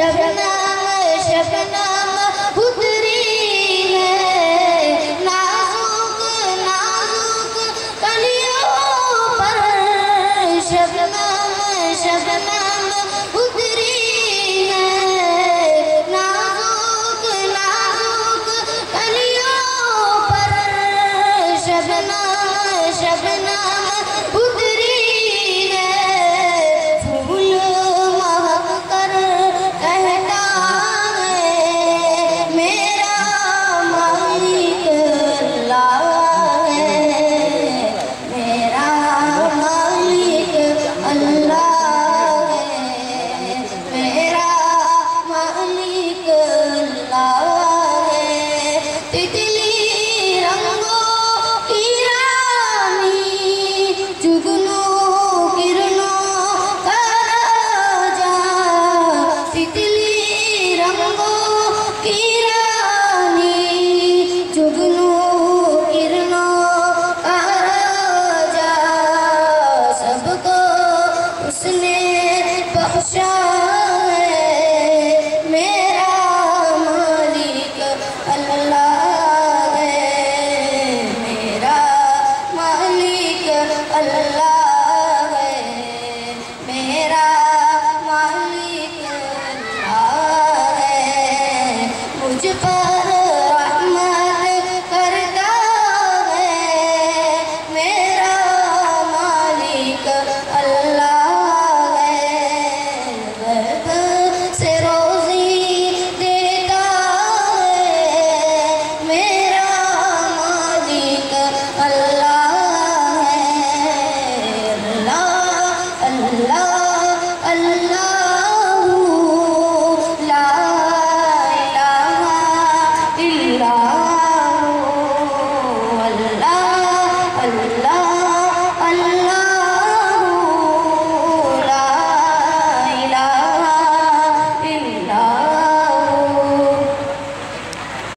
शबनम शबनम उतरी है नाजुक नाजुक कलियों पर शबनम शबनम उतरी है नाजुक नाजुक कलियों पर शबनम शबनम उतरी है फूल महक कर कहता है मेरा मालिक अल्लाह है मेरा मालिक अल्लाह है मेरा मालिक अल्लाह है तितली रंगों की रानी जुगनू किरणों का राजा तितली रंगों की रानी जुगनू किरणों का राजा सबको उसने बख्शा है